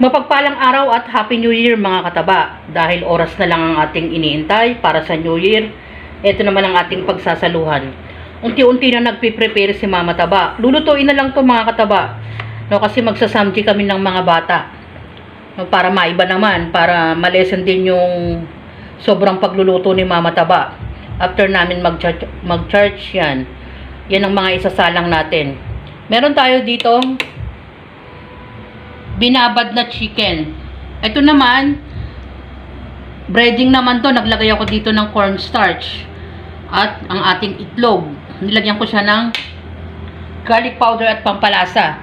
Mapagpalang araw at Happy New Year mga kataba. Dahil oras na lang ang ating iniintay para sa New Year, ito naman ang ating pagsasaluhan. Unti-unti na nagpiprepare si Mama Taba. Lulutuin na lang to mga kataba. No, kasi magsasamji kami ng mga bata. No, para maiba naman, para malesen din yung sobrang pagluluto ni Mama Taba. After namin mag-church yan. Yan ang mga isasalang natin. Meron tayo dito binabad na chicken. Ito naman, breading naman to. Naglagay ako dito ng cornstarch. At ang ating itlog. Nilagyan ko siya ng garlic powder at pampalasa.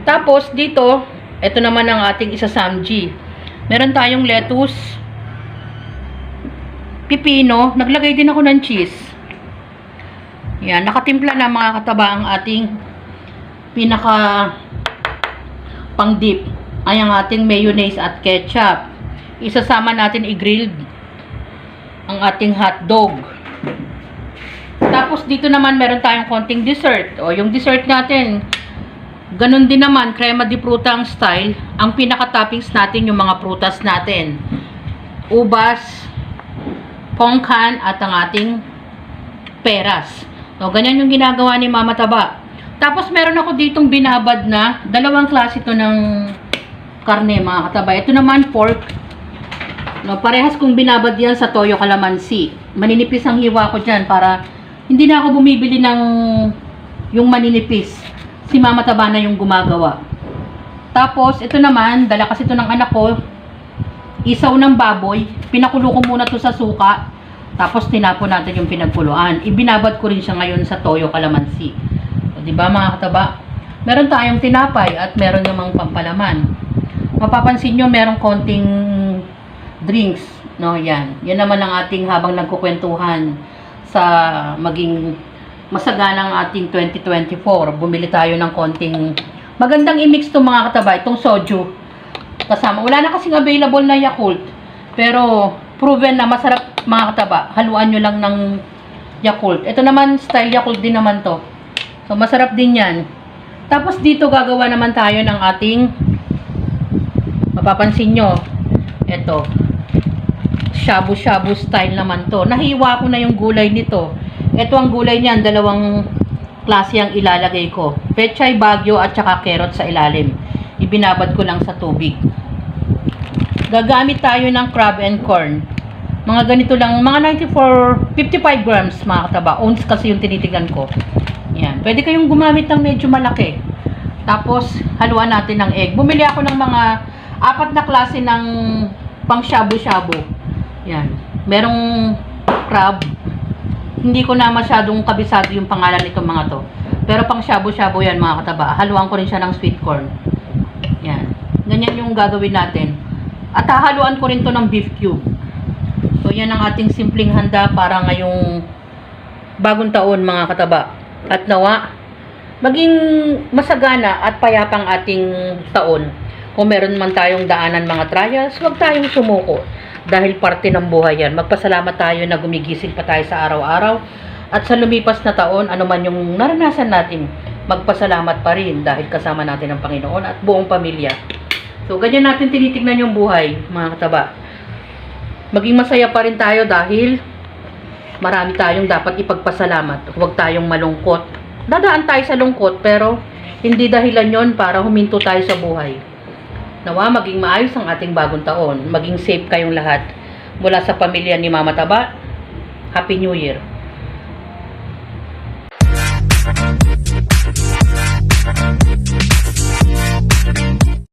Tapos dito, ito naman ang ating isasamji. Meron tayong lettuce, pipino. Naglagay din ako ng cheese. Yan, nakatimpla na mga kataba ang ating pinaka pang-dip ay ang ating mayonnaise at ketchup. Isasama natin i-grilled ang ating hotdog. Tapos dito naman meron tayong konting dessert. O yung dessert natin, ganun din naman, crema di fruta ang style. Ang pinaka-toppings natin yung mga prutas natin. Ubas, pongkan at ang ating peras. O ganyan yung ginagawa ni Mama Taba. Tapos meron ako ditong binabad na dalawang klase ito ng karne mga kataba. Ito naman pork. No, parehas kong binabad yan sa toyo calamansi. Maninipis ang hiwa ko dyan para hindi na ako bumibili ng yung maninipis. Si Mama Taba na yung gumagawa. Tapos ito naman, dala kasi ito ng anak ko, isaw ng baboy. Pinakulo ko muna to sa suka. Tapos tinapon natin yung pinagkuluan. Ibinabad ko rin siya ngayon sa toyo calamansi. Diba mga kataba? Meron tayong tinapay at meron namang pampalaman. Mapapansin nyo, meron konting drinks. No, yan. Yan naman ang ating habang nagkukwentuhan sa maging masaganang ating 2024. Bumili tayo ng konting magandang i-mix to mga kataba. Itong soju. Kasama. Wala na kasing available na Yakult. Pero proven na masarap mga kataba. Haluan nyo lang ng Yakult. Ito naman style Yakult din naman to. So, masarap din yan. Tapos, dito gagawa naman tayo ng ating, mapapansin nyo, ito, shabu-shabu style naman to. Nahiwa ko na yung gulay nito. Ito ang gulay niyan, dalawang klase ang ilalagay ko. Pechay bagyo at saka carrot sa ilalim. Ibinabad ko lang sa tubig. Gagamit tayo ng crab and corn. Mga ganito lang, mga 55 grams mga kataba. Ounce kasi yung tinitignan ko. Yan. Pwede kayong gumamit ng medyo malaki. Tapos, haluan natin ng egg. Bumili ako ng mga 4 na klase ng pang shabu-shabu. Yan. Merong crab. Hindi ko na masyadong kabisado yung pangalan nitong mga to. Pero pang shabu-shabu yan mga kataba. Haluan ko rin siya ng sweet corn. Yan. Ganyan yung gagawin natin. At hahaluan ko rin to ng beef cube. So, yan ang ating simpleng handa para ngayong bagong taon mga kataba. At nawa, maging masagana at payapang ating taon. Kung meron man tayong daanan mga trials, huwag tayong sumuko. Dahil parte ng buhay yan. Magpasalamat tayo na gumigising pa tayo sa araw-araw. At sa lumipas na taon, ano man yung naranasan natin, magpasalamat pa rin dahil kasama natin ang Panginoon at buong pamilya. So, ganyan natin tinitignan yung buhay, mga kataba. Maging masaya pa rin tayo dahil marami tayong dapat ipagpasalamat. Huwag tayong malungkot. Dadaan tayo sa lungkot, pero hindi dahilan yon para huminto tayo sa buhay. Nawa, maging maayos ang ating bagong taon. Maging safe kayong lahat. Mula sa pamilya ni Mama Taba, Happy New Year!